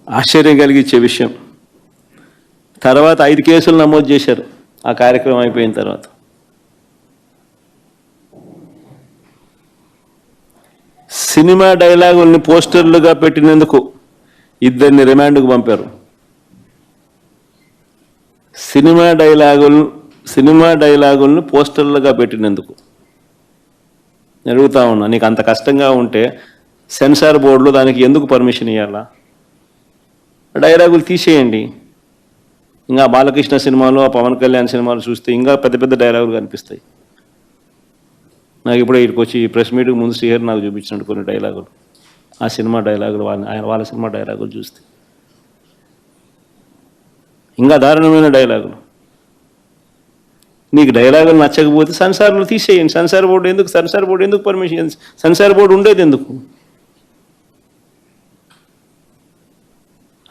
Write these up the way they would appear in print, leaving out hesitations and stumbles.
ఆశ్చర్యం కలిగించే విషయం. తర్వాత 5 కేసులు నమోదు చేశారు ఆ కార్యక్రమం అయిపోయిన తర్వాత. సినిమా డైలాగుల్ని పోస్టర్లుగా పెట్టినందుకు 2 రిమాండ్కు పంపారు. సినిమా డైలాగులను పోస్టర్లుగా పెట్టినందుకు. అడుగుతా ఉన్నా, నీకు అంత కష్టంగా ఉంటే సెన్సార్ బోర్డులో దానికి ఎందుకు పర్మిషన్ ఇవ్వాలా? డైలాగులు తీసేయండి. ఇంకా బాలకృష్ణ సినిమాలు, ఆ పవన్ కళ్యాణ్ సినిమాలు చూస్తే ఇంకా పెద్ద పెద్ద డైలాగులు కనిపిస్తాయి. నాకు ఇప్పుడే ఇక్కడికి వచ్చి ప్రెస్ మీట్కి ముందు శ్రీహరి నాకు చూపించినట్టు కొన్ని డైలాగులు, ఆ సినిమా డైలాగులు, వాళ్ళ సినిమా డైలాగులు చూస్తే ఇంకా దారుణమైన డైలాగులు. నీకు డైలాగులు నచ్చకపోతే సెన్సార్లు తీసేయండి. సెన్సార్ బోర్డు ఎందుకు పర్మిషన్? సెన్సార్ బోర్డు ఉండేది ఎందుకు?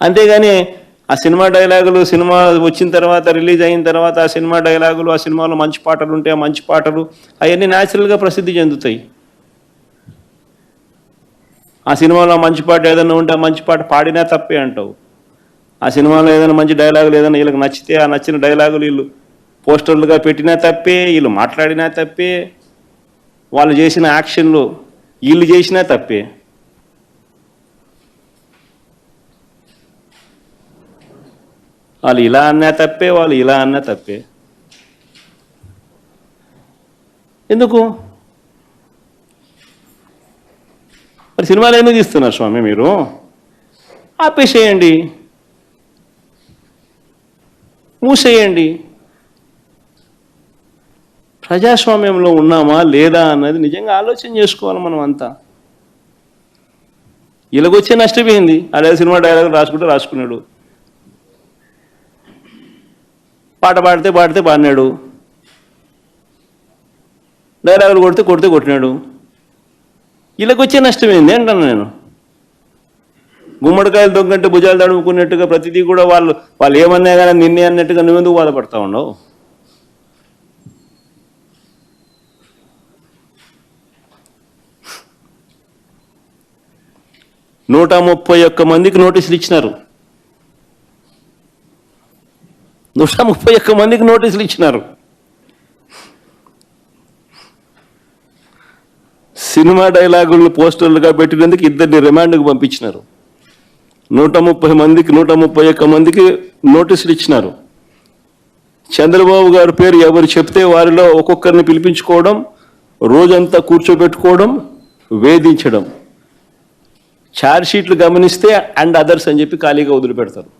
అంతేగాని ఆ సినిమా డైలాగులు, సినిమా వచ్చిన తర్వాత, రిలీజ్ అయిన తర్వాత ఆ సినిమా డైలాగులు, ఆ సినిమాలో మంచి పాటలు ఉంటే ఆ మంచి పాటలు అవన్నీ న్యాచురల్గా ప్రసిద్ధి చెందుతాయి. ఆ సినిమాలో మంచి పాట ఏదైనా ఉంటే ఆ మంచి పాట పాడినా తప్పే అంటావు. ఆ సినిమాలో ఏదైనా మంచి డైలాగులు ఏదైనా వీళ్ళకి నచ్చితే ఆ నచ్చిన డైలాగులు వీళ్ళు పోస్టర్లుగా పెట్టినా తప్పే, వీళ్ళు మాట్లాడినా తప్పే, వాళ్ళు చేసిన యాక్షన్లు వీళ్ళు చేసినా తప్పే. వాళ్ళు ఇలా అన్నా తప్పే, వాళ్ళు ఇలా అన్నా తప్పే. ఎందుకు మరి సినిమాలు ఎందుకు తీస్తున్నారు స్వామి? మీరు ఆపేసేయండి, మూసేయండి. ప్రజాస్వామ్యంలో ఉన్నామా లేదా అన్నది నిజంగా ఆలోచన చేసుకోవాలి మనం అంతా. ఇలాగొచ్చే నష్టపోయింది. అదే సినిమా డైలాగులు రాసుకున్నాడు, పాట పాడితే పాడినాడు, డైలాగులు కొట్టినాడు. ఇలాగొచ్చే నష్టమైంది అంటాను నేను. గుమ్మడికాయలు దొంగంటే భుజాలు తడుముకున్నట్టుగా ప్రతిదీ కూడా వాళ్ళు ఏమన్నా కానీ నిన్నే అన్నట్టుగా నువ్వెందుకు బాధపడతా ఉండవు? నూట 131 మందికి నోటీసులు ఇచ్చినారు. 131 మందికి నోటీసులు ఇచ్చినారు. సినిమా డైలాగులను పోస్టర్లుగా పెట్టినందుకు 2 రిమాండ్కు పంపించినారు. 131 మందికి నోటీసులు ఇచ్చినారు. చంద్రబాబు గారి పేరు ఎవరు చెప్తే వారిలో ఒక్కొక్కరిని పిలిపించుకోవడం, రోజంతా కూర్చోబెట్టుకోవడం, వేధించడం. ఛార్జ్ షీట్లు గమనిస్తే అండ్ అదర్స్ అని చెప్పి ఖాళీగా వదిలిపెడతారు.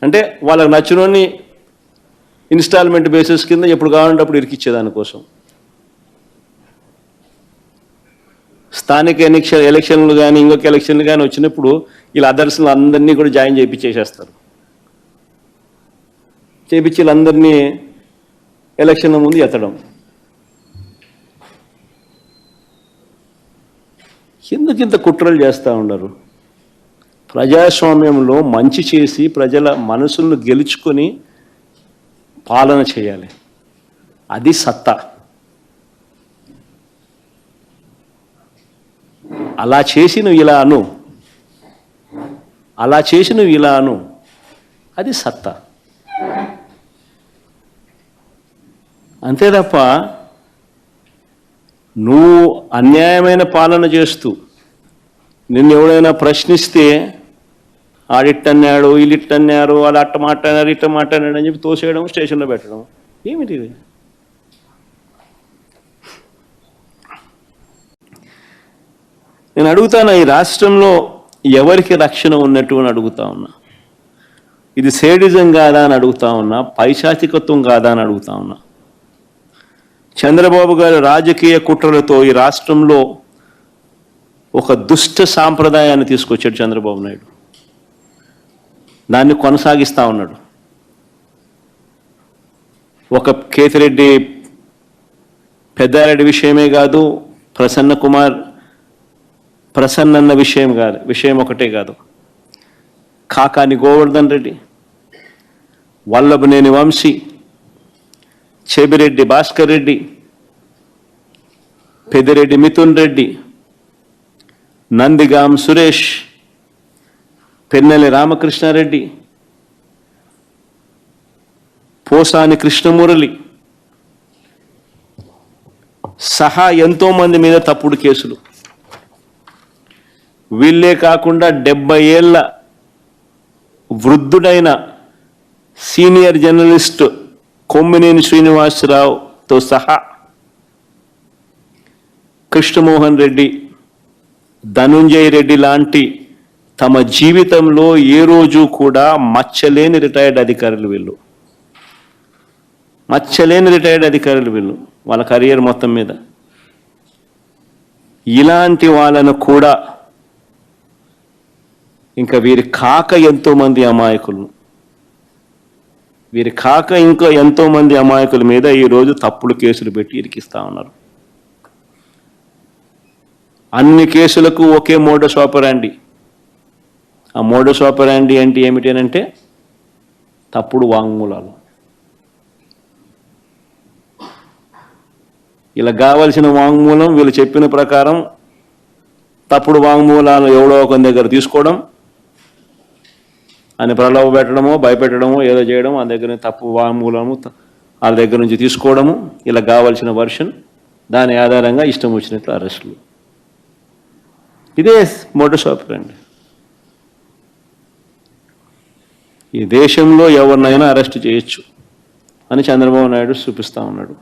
అంటే వాళ్ళకి నచ్చినోని ఇన్స్టాల్మెంట్ బేసిస్ కింద ఎప్పుడు కావాలంటే అప్పుడు ఇరికిచ్చేదానికోసం. స్థానిక ఎలక్షన్లు కానీ ఇంకొక ఎలక్షన్లు కానీ వచ్చినప్పుడు వీళ్ళ అదర్స్లు అందరినీ కూడా జాయిన్ చేయించేసేస్తారు. చేయించి వీళ్ళందరినీ ఎలక్షన్ల ముందు ఎత్తడం. ఎందుకు ఇంత కుట్రలు చేస్తూ ఉండరు? ప్రజాస్వామ్యంలో మంచి చేసి ప్రజల మనసులను గెలుచుకొని పాలన చేయాలి. అది సత్తా. అలా చేసి నువ్వు ఇలా అను, అది సత్తా. అంతే తప్ప నువ్వు అన్యాయమైన పాలన చేస్తూ నిన్ను ఎవడైనా ప్రశ్నిస్తే ఆడిట్టన్నాడు, వీళ్ళిట్టన్నారు, వాళ్ళు అట్ట మాట్లాడారు, ఇట్ట మాట్లాడాడు అని చెప్పి తోసేయడం, స్టేషన్లో పెట్టడం. ఏమిటి ఇది? నేను అడుగుతాను, ఈ రాష్ట్రంలో ఎవరికి రక్షణ ఉన్నట్టు అని అడుగుతా ఉన్నా. ఇది సేడిజం కాదా అని అడుగుతా ఉన్నా, పైశాచికత్వం కాదా అని అడుగుతా ఉన్నా. చంద్రబాబు గారు రాజకీయ కుట్రలతో ఈ రాష్ట్రంలో ఒక దుష్ట సాంప్రదాయాన్ని తీసుకొచ్చాడు చంద్రబాబు నాయుడు. దాన్ని కొనసాగిస్తూ ఉన్నాడు. ఒక కేతిరెడ్డి పెద్దారెడ్డి విషయమే కాదు, ప్రసన్న విషయం ఒకటే కాదు, కాకాని గోవర్ధన్ రెడ్డి, వల్లభనేని వంశీ, చెబిరెడ్డి భాస్కర్ రెడ్డి, పెద్దిరెడ్డి మిథున్ రెడ్డి, నందిగాం సురేష్, పెన్నెల్లి రామకృష్ణారెడ్డి, పోసాని కృష్ణమురళి సహా ఎంతోమంది మీద తప్పుడు కేసులు. వీళ్ళే కాకుండా 70 ఏళ్ల వృద్ధుడైన సీనియర్ జర్నలిస్ట్ కొమ్మినేని శ్రీనివాసరావుతో సహా కృష్ణమోహన్ రెడ్డి, ధనుంజయ రెడ్డి లాంటి తమ జీవితంలో ఏ రోజు కూడా మచ్చలేని రిటైర్డ్ అధికారులు వీళ్ళు. మచ్చలేని రిటైర్డ్ అధికారులు వీళ్ళు వాళ్ళ కెరియర్ మొత్తం మీద. ఇలాంటి వాళ్ళను కూడా ఇంకా వీరి కాక ఎంతోమంది అమాయకులు, వీరి కాక ఇంకా ఎంతోమంది అమాయకుల మీద ఈరోజు తప్పుడు కేసులు పెట్టి ఇరికిస్తా ఉన్నారు. అన్ని కేసులకు ఒకే మోడస్ ఆపరాండి. ఆ మోడస్ ఆపరాండి అంటే ఏమిటనంటే తప్పుడు వాంగ్మూలాలు. ఇలా కావలసిన వాంగ్మూలం వీళ్ళు చెప్పిన ప్రకారం తప్పుడు వాంగ్మూలాలు ఎవడో ఒక దగ్గర తీసుకోవడం, అని ప్రలోభ పెట్టడమో భయపెట్టడమో ఏదో చేయడం, ఆ దగ్గర తప్పు వాంగ్మూలము వాళ్ళ దగ్గర నుంచి తీసుకోవడము, ఇలా కావలసిన వర్షన్, దాని ఆధారంగా ఇష్టం వచ్చినట్లు అరెస్టులు. ఇదే మోడస్ ఆపరాండి. ఈ దేశంలో ఎవరినైనా అరెస్ట్ చేయొచ్చు అని చంద్రబాబు నాయుడు చూపిస్తూ ఉన్నాడు.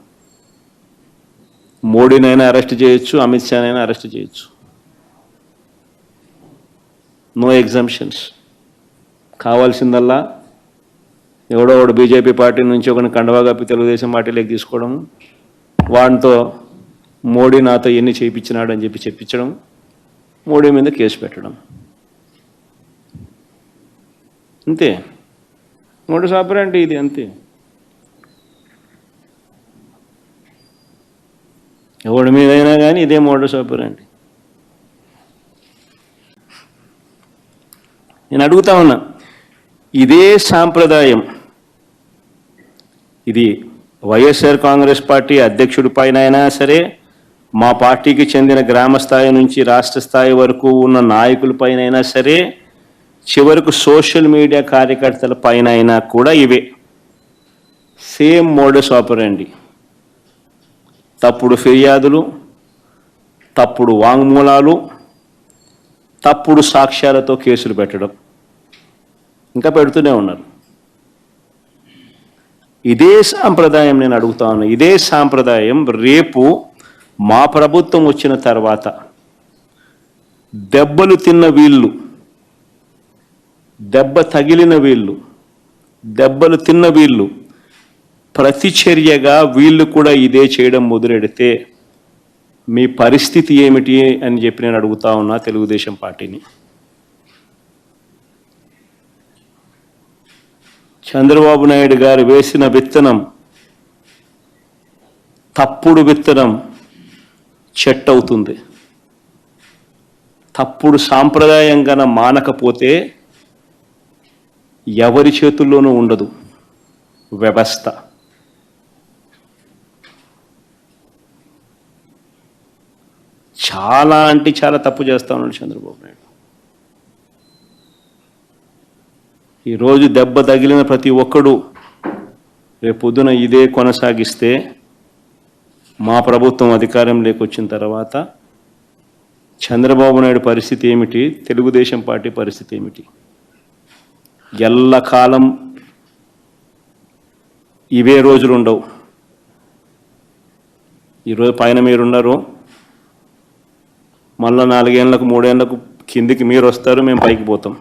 మోడీనైనా అరెస్ట్ చేయొచ్చు, అమిత్ షానైనా అరెస్ట్ చేయొచ్చు. No exemptions. కావాల్సిందల్లా ఎవడో ఒకడు బీజేపీ పార్టీ నుంచి ఒకరిని కండవా కప్పి తెలుగుదేశం పార్టీలోకి తీసుకోవడం, వాడితో మోడీ నాతో ఎన్ని చేయించినాడు అని చెప్పి చెప్పించడం, మోడీ మీద కేసు పెట్టడం, అంతే. మోడస్ ఆపరాండి ఇది, అంతే. ఎవడి మీదైనా కానీ ఇదే మోడస్ ఆపరాండి. నేను అడుగుతా ఉన్నా, ఇదే సాంప్రదాయం ఇది వైఎస్ఆర్ కాంగ్రెస్ పార్టీ అధ్యక్షుడి పైన అయినా సరే, మా పార్టీకి చెందిన గ్రామ స్థాయి నుంచి రాష్ట్ర స్థాయి వరకు ఉన్న నాయకుల పైన అయినా సరే, చివరకు సోషల్ మీడియా కార్యకర్తల పైన అయినా కూడా ఇవే సేమ్ మోడస్ ఆపరాండి. తప్పుడు ఫిర్యాదులు, తప్పుడు వాంగ్మూలాలు, తప్పుడు సాక్ష్యాలతో కేసులు పెట్టడం, ఇంకా పెడుతూనే ఉన్నారు. ఇదే సాంప్రదాయం నేను అడుగుతా ఉన్నా, ఇదే సాంప్రదాయం రేపు మా ప్రభుత్వం వచ్చిన తర్వాత దెబ్బలు తిన్న వీళ్ళు, దెబ్బ తగిలిన వీళ్ళు, దెబ్బలు తిన్న వీళ్ళు ప్రతిచర్యగా వీళ్ళు కూడా ఇదే చేయడం మొదలెడితే మీ పరిస్థితి ఏమిటి అని చెప్పి నేను అడుగుతా ఉన్నా తెలుగుదేశం పార్టీని. చంద్రబాబు నాయుడు గారు వేసిన విత్తనం, తప్పుడు విత్తనం చెట్టు అవుతుంది. తప్పుడు సాంప్రదాయం గన మానకపోతే ఎవరి చేతుల్లోనూ ఉండదు వ్యవస్థ. చాలా అంటే చాలా తప్పు చేస్తా ఉన్నాడు చంద్రబాబు నాయుడు. ఈరోజు దెబ్బ తగిలిన ప్రతి ఒక్కడు రేపు పొద్దున ఇదే కొనసాగిస్తే మా ప్రభుత్వం అధికారంలోకి వచ్చిన తర్వాత చంద్రబాబు నాయుడు పరిస్థితి ఏమిటి, తెలుగుదేశం పార్టీ పరిస్థితి ఏమిటి? ఎల్లకాలం ఇవే రోజులు ఉండవు. ఈరోజు పైన మీరున్నారు, మళ్ళీ 4 ఏళ్ళకు 3 ఏళ్ళకు కిందికి మీరు వస్తారు, మేము పైకి పోతాం.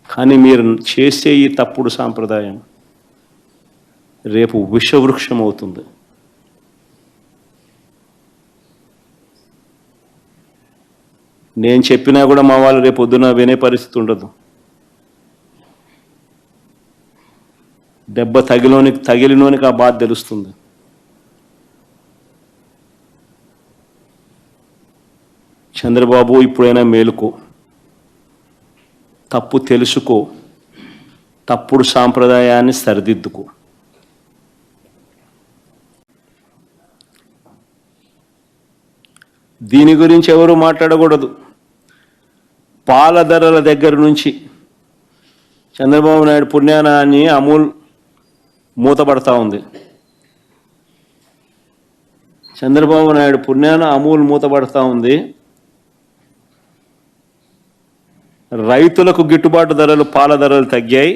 కానీ మీరు చేసే ఈ తప్పుడు సాంప్రదాయం రేపు విషవృక్షం అవుతుంది. నేను చెప్పినా కూడా మా వాళ్ళు రేపు పొద్దున వినే పరిస్థితి ఉండదు. దెబ్బ తగిలినోనికి ఆ బాధ తెలుస్తుంది. చంద్రబాబు ఇప్పుడైనా మేలుకో, తప్పు తెలుసుకో, తప్పుడు సాంప్రదాయాన్ని సరిదిద్దుకో. దీని గురించి ఎవరు మాట్లాడకూడదు. పాల ధరల దగ్గర నుంచి చంద్రబాబు నాయుడు పుణ్యానాన్ని అమూల్ మూతపడతా ఉంది. చంద్రబాబు నాయుడు పుణ్యాన అమూల్ మూతపడతా ఉంది. రైతులకు గిట్టుబాటు ధరలు, పాల ధరలు తగ్గాయి.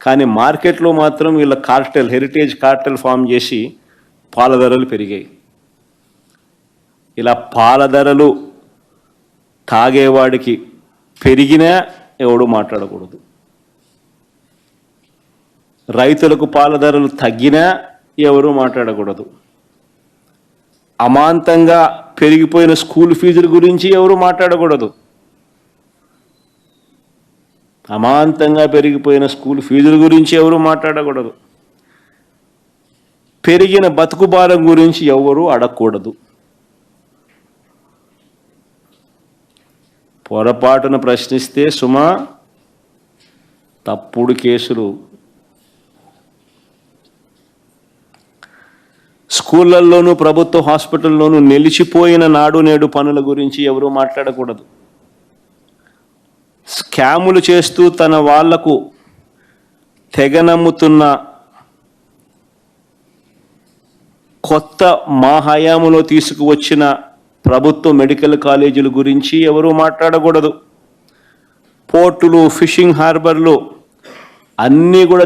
కానీ మార్కెట్లో మాత్రం వీళ్ళ కార్టెల్, హెరిటేజ్ కార్టెల్ ఫామ్ చేసి పాల ధరలు పెరిగాయి. ఇలా పాల ధరలు తాగేవాడికి పెరిగినా ఎవడు మాట్లాడకూడదు. రైతులకు పాల ధరలు తగ్గినా ఎవరు మాట్లాడకూడదు. అమాంతంగా పెరిగిపోయిన స్కూల్ ఫీజుల గురించి ఎవరు మాట్లాడకూడదు. అమాంతంగా పెరిగిపోయిన స్కూల్ ఫీజుల గురించి ఎవరు మాట్లాడకూడదు. పెరిగిన బతుకు భారం గురించి ఎవరు అడగకూడదు. పొరపాటున ప్రశ్నిస్తే సుమా తప్పుడు కేసులు. స్కూళ్ళల్లోనూ ప్రభుత్వ హాస్పిటల్లోనూ నిలిచిపోయిన నాడు నేడు పనుల గురించి ఎవరు మాట్లాడకూడదు. స్కాములు చేస్తూ తన వాళ్లకు తెగనమ్ముతున్న కొత్త మా హయాములో తీసుకువచ్చిన ప్రభుత్వ మెడికల్ కాలేజీల గురించి ఎవరు మాట్లాడకూడదు. పోర్టులు, ఫిషింగ్ హార్బర్లు అన్నీ కూడా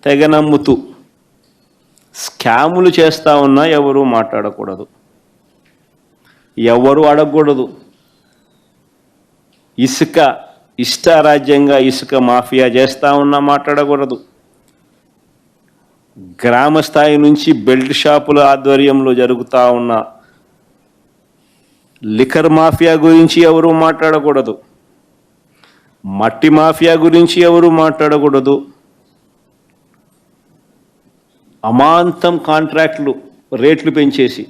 తెగనమ్ముతూ స్కాములు చేస్తూ ఉన్నా ఎవరు మాట్లాడకూడదు. ఎవరు అడగకూడదు. ఇష్టారాజ్యంగా ఇసుక మాఫియా చేస్తూ ఉన్నా మాట్లాడకూడదు. గ్రామ స్థాయి నుంచి బెల్ట్ షాపుల ఆధ్వర్యంలో జరుగుతూ ఉన్న లిక్కర్ మాఫియా గురించి ఎవరు మాట్లాడకూడదు. మట్టి మాఫియా గురించి ఎవరు మాట్లాడకూడదు. అమాంతం కాంట్రాక్టులు, రేట్లు పెంచేసి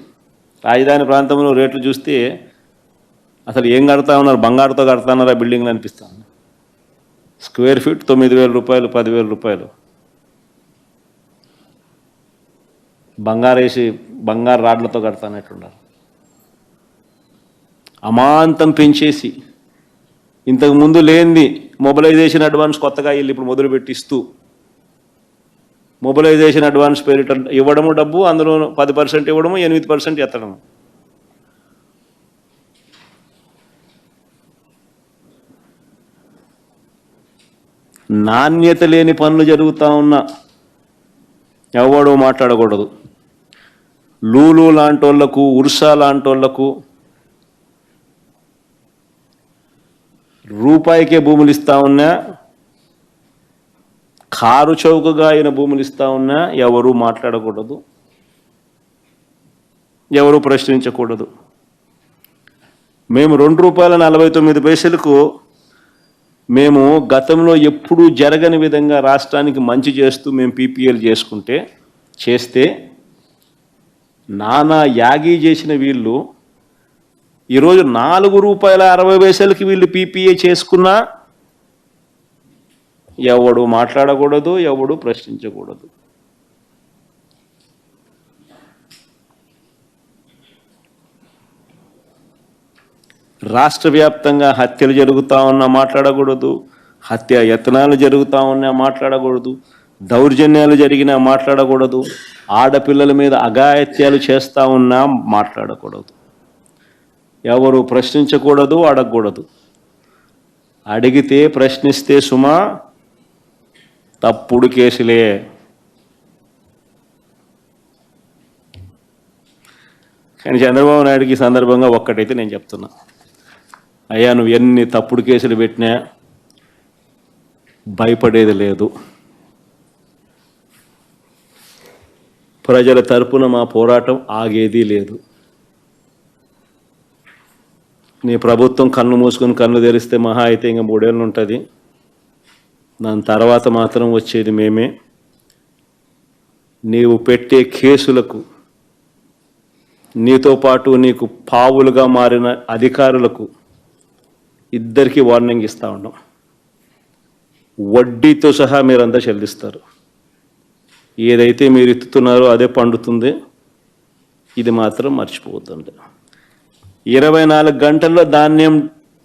రాజధాని ప్రాంతంలో రేట్లు చూస్తే అసలు ఏం కడతా ఉన్నారు, బంగారుతో కడతాన్నారా బిల్డింగ్లు అనిపిస్తాను. స్క్వేర్ ఫీట్ 9,000 రూపాయలు, 10,000 రూపాయలు. బంగారు రాడ్లతో కడతానట్టున్నారు. అమాంతం పెంచేసి ఇంతకుముందు లేనిది మొబిలైజేషన్ అడ్వాన్స్ కొత్తగా వీళ్ళు ఇప్పుడు మొదలుపెట్టిస్తూ మొబిలైజేషన్ అడ్వాన్స్ పేరిట ఇవ్వడము డబ్బు, అందులో 10% ఇవ్వడము, 8% ఎత్తడము. నాణ్యత లేని పనులు జరుగుతూ ఉన్నా ఎవడో మాట్లాడకూడదు. లూలు లాంటోళ్లకు, ఉర్సా లాంటోళ్లకు రూపాయికే భూములు ఇస్తా ఉన్నా, కారు చౌకగా అయిన భూములు ఇస్తా ఉన్నా ఎవరు మాట్లాడకూడదు. ఎవరు ప్రశ్నించకూడదు. మేము ₹2.49 మేము గతంలో ఎప్పుడూ జరగని విధంగా రాష్ట్రానికి మంచి చేస్తూ మేము పీపీఎల్ చేస్తే నానా యాగి చేసిన వీళ్ళు ఈరోజు ₹4.60 వీళ్ళు పీపీఏ చేసుకున్నా ఎవడు మాట్లాడకూడదు, ఎవడు ప్రశ్నించకూడదు. రాష్ట్ర వ్యాప్తంగా హత్యలు జరుగుతూ ఉన్నా మాట్లాడకూడదు. హత్య యత్నాలు జరుగుతూ ఉన్నా మాట్లాడకూడదు. దౌర్జన్యాలు జరిగినా మాట్లాడకూడదు. ఆడపిల్లల మీద అఘాయిత్యాలు చేస్తూ ఉన్నా మాట్లాడకూడదు. ఎవరు ప్రశ్నించకూడదు, అడగకూడదు. అడిగితే ప్రశ్నిస్తే సుమా తప్పుడు కేసులే. కానీ చంద్రబాబు నాయుడుకి ఈ సందర్భంగా ఒక్కటైతే నేను చెప్తున్నా, అయ్యా నువ్వు ఎన్ని తప్పుడు కేసులు పెట్టినా భయపడేది లేదు. ప్రజల తరపున మా పోరాటం ఆగేది లేదు. నీ ప్రభుత్వం కన్ను మూసుకొని కన్ను తెరిస్తే మహా అయితే ఇంకా 3 ఏళ్ళు ఉంటుంది. దాని తర్వాత మాత్రం వచ్చేది మేమే. నీవు పెట్టే కేసులకు, నీతో పాటు నీకు పావులుగా మారిన అధికారులకు ఇద్దరికీ వార్నింగ్ ఇస్తూ ఉన్నాం. వడ్డీతో సహా మీరంతా చెల్లిస్తారు. ఏదైతే మీరు ఎత్తుతున్నారో అదే పండుతుంది. ఇది మాత్రం మర్చిపోతుంది. 24 గంటల్లో ధాన్యం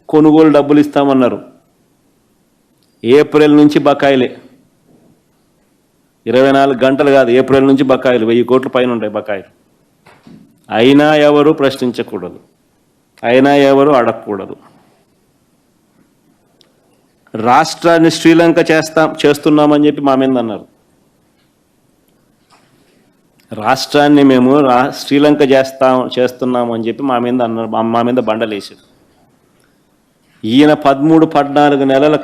కొనుగోలు డబ్బులు ఇస్తామన్నారు. ఏప్రిల్ నుంచి బకాయిలే. 24 గంటలు కాదు, ఏప్రిల్ నుంచి బకాయిలు 1000 కోట్ల పైన ఉంటాయి బకాయిలు. అయినా ఎవరు ప్రశ్నించకూడదు, అయినా ఎవరు అడగకూడదు. రాష్ట్రాన్ని శ్రీలంక చేస్తున్నామని చెప్పి మా మీద అన్నారు. రాష్ట్రాన్ని మేము శ్రీలంక చేస్తున్నాము అని చెప్పి మా మీద అన్నారు, మా మీద బండలేసారు. ఈయన 13-14 నెలల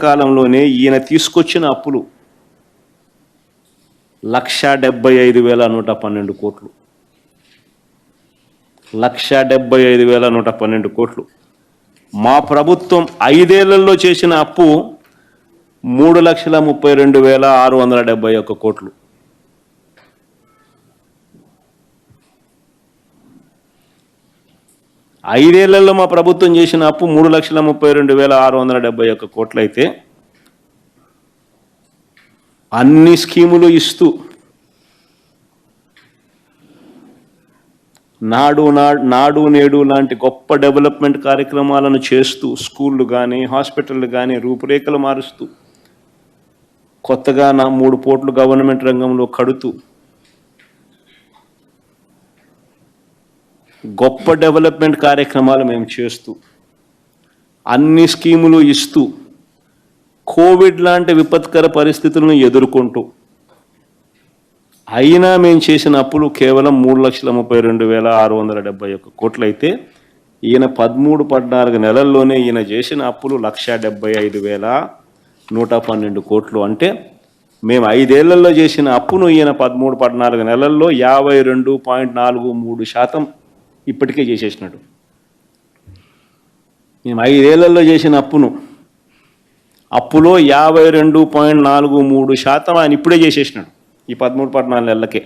కాలంలోనే ఈయన తీసుకొచ్చిన అప్పులు 1,75,112 కోట్లు. 1,75,112 కోట్లు. మా ప్రభుత్వం 5 ఏళ్లలో చేసిన అప్పు 3,32,671 కోట్లు. ఐదేళ్లలో మా ప్రభుత్వం చేసిన అప్పు 3,32,671 కోట్లు అయితే అన్ని స్కీములు ఇస్తూ నాడు నేడు లాంటి గొప్ప డెవలప్మెంట్ కార్యక్రమాలను చేస్తూ, స్కూళ్ళు కానీ హాస్పిటళ్ళు కానీ రూపురేఖలు మారుస్తూ, కొత్తగా 3 పోర్ట్లు గవర్నమెంట్ రంగంలో కడుతూ, గొప్ప డెవలప్మెంట్ కార్యక్రమాలు మేము చేస్తూ, అన్ని స్కీములు ఇస్తూ, కోవిడ్ లాంటి విపత్కర పరిస్థితులను ఎదుర్కొంటూ, అయినా మేము చేసిన అప్పులు కేవలం 3,32,671 కోట్లు అయితే ఈయన 13-14 నెలల్లోనే ఈయన చేసిన అప్పులు 1,75,112 కోట్లు. అంటే మేము 5 ఏళ్లలో చేసిన అప్పును ఈయన 13-14 నెలల్లో 52.43% ఇప్పటికే చేసేసినాడు. మేము 5 ఏళ్లలో చేసిన అప్పులో 52.43% ఆయన ఇప్పుడే చేసేసినాడు ఈ 13-14 నెలలకే.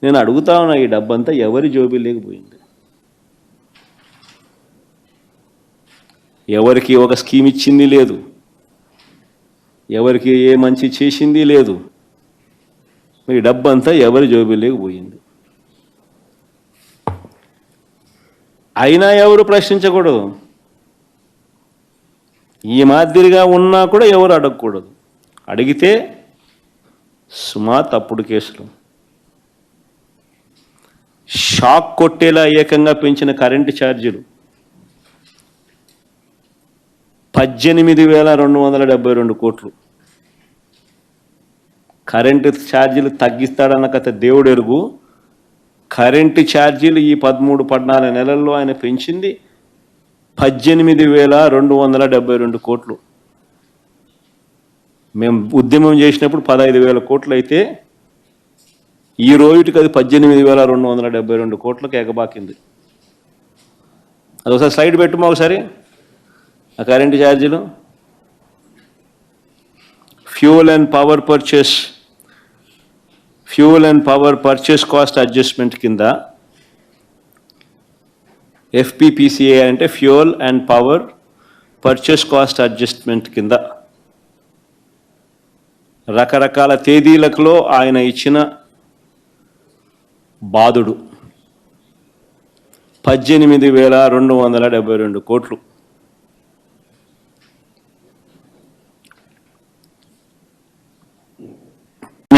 నేను అడుగుతా ఉన్నా, ఈ డబ్బంతా ఎవరి జోబీ లేకపోయింది? ఎవరికి ఒక స్కీమ్ ఇచ్చింది లేదు, ఎవరికి ఏ మంచి చేసింది లేదు. ఈ డబ్బంతా ఎవరి జోబీ లేకపోయింది. అయినా ఎవరు ప్రశ్నించకూడదు, ఈ మాదిరిగా ఉన్నా కూడా ఎవరు అడగకూడదు. అడిగితే సుమా తప్పుడు కేసులు, షాక్ కొట్టేలా ఏకంగా పెంచిన కరెంటు ఛార్జీలు 18,272 కోట్లు. కరెంటు ఛార్జీలు తగ్గిస్తాడన్న కథ దేవుడు ఎరుగు. కరెంటు ఛార్జీలు ఈ 13-14 నెలల్లో ఆయన పెంచింది 18,272 కోట్లు. మేము ఉద్యమం చేసినప్పుడు 15,000 కోట్లు అయితే ఈ రోజుకి అది 18,272 కోట్లకు ఎగబాకింది. అదొకసారి స్లైడ్ పెట్టుమా ఒకసారి ఆ కరెంటు ఛార్జీలు. Fuel and power purchase cost adjustment కింద FPPCA అంటే fuel and power purchase cost adjustment కింద రకరకాల తేదీలలో ఆయన ఇచ్చిన బాదుడు 18,272 కోట్లు.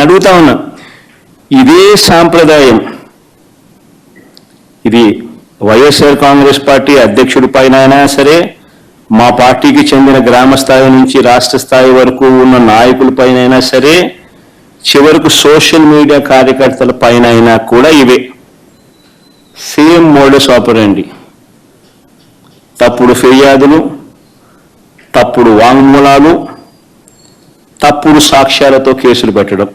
అడుగుతా ఉన్నా, ఇదే సాంప్రదాయం ఇది వైఎస్ఆర్ కాంగ్రెస్ పార్టీ అధ్యక్షుడి పైన అయినా సరే, మా పార్టీకి చెందిన గ్రామ స్థాయి నుంచి రాష్ట్ర స్థాయి వరకు ఉన్న నాయకుల పైన అయినా సరే, చివరకు సోషల్ మీడియా కార్యకర్తల పైన అయినా కూడా ఇవే సేమ్ మోడస్ ఆపరండి. తప్పుడు ఫిర్యాదులు, తప్పుడు వాంగ్మూలాలు, తప్పుడు సాక్ష్యాలతో కేసులు పెట్టడం,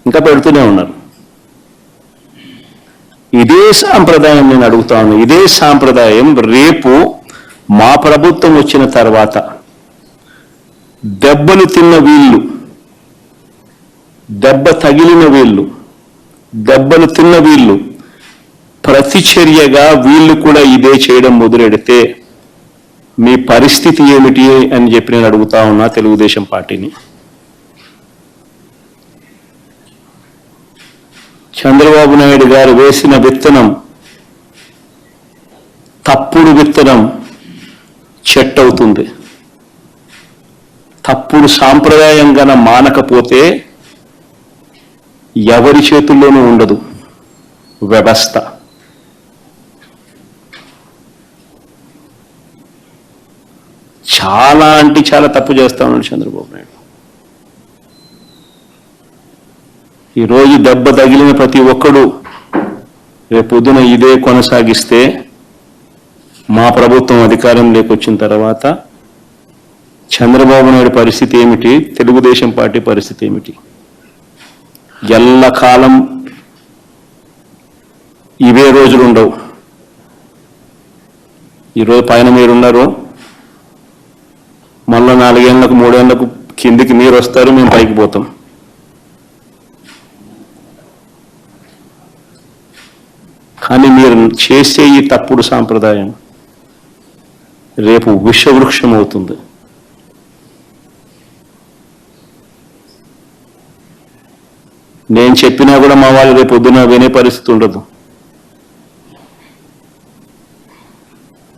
ఇంకా పెడుతూనే ఉన్నారు. ఇదే సాంప్రదాయం నేను అడుగుతా ఉన్నాను. ఇదే సాంప్రదాయం రేపు మా ప్రభుత్వం వచ్చిన తర్వాత దెబ్బలు తిన్న వీళ్ళు, దెబ్బలు తిన్న వీళ్ళు ప్రతిచర్యగా వీళ్ళు కూడా ఇదే చేయడం మొదలెడితే మీ పరిస్థితి ఏమిటి అని చెప్పి నేను అడుగుతా ఉన్నా తెలుగుదేశం పార్టీని. చంద్రబాబు నాయుడు గారు వేసిన విత్తనం, తప్పుడు విత్తనం చెట్టు అవుతుంది. తప్పుడు సాంప్రదాయం గన మానకపోతే ఎవరి చేతుల్లోనూ ఉండదు వ్యవస్థ. చాలా అంటే చాలా తప్పు చేస్తా ఉన్నాడు చంద్రబాబు నాయుడు. ఈరోజు దెబ్బ తగిలిన ప్రతి ఒక్కడు రేపొద్దున ఇదే కొనసాగిస్తే మా ప్రభుత్వం అధికారంలోకి వచ్చిన తర్వాత చంద్రబాబు నాయుడు పరిస్థితి ఏమిటి, తెలుగుదేశం పార్టీ పరిస్థితి ఏమిటి? ఎల్లకాలం ఇవే రోజులు ఉండవు. ఈరోజు పైన మీరున్నారు, మళ్ళా 4 ఏళ్లకు 3 ఏళ్లకు కిందికి మీరు వస్తారు, మేము పైకి పోతాం. కానీ మీరు చేసే ఈ తప్పుడు సాంప్రదాయం రేపు విషవృక్షం అవుతుంది. నేను చెప్పినా కూడా మా వాళ్ళు రేపు పొద్దున వినే పరిస్థితి ఉండదు.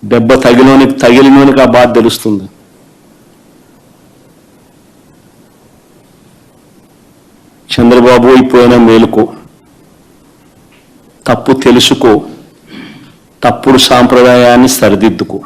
దెబ్బ తగిలినోనికి ఆ బాధ తెలుస్తుంది. చంద్రబాబు అయిపోయినా మేలుకో, తప్పు తెలుసుకో, తప్పుడు సాంప్రదాయాన్ని సరిదిద్దుకో.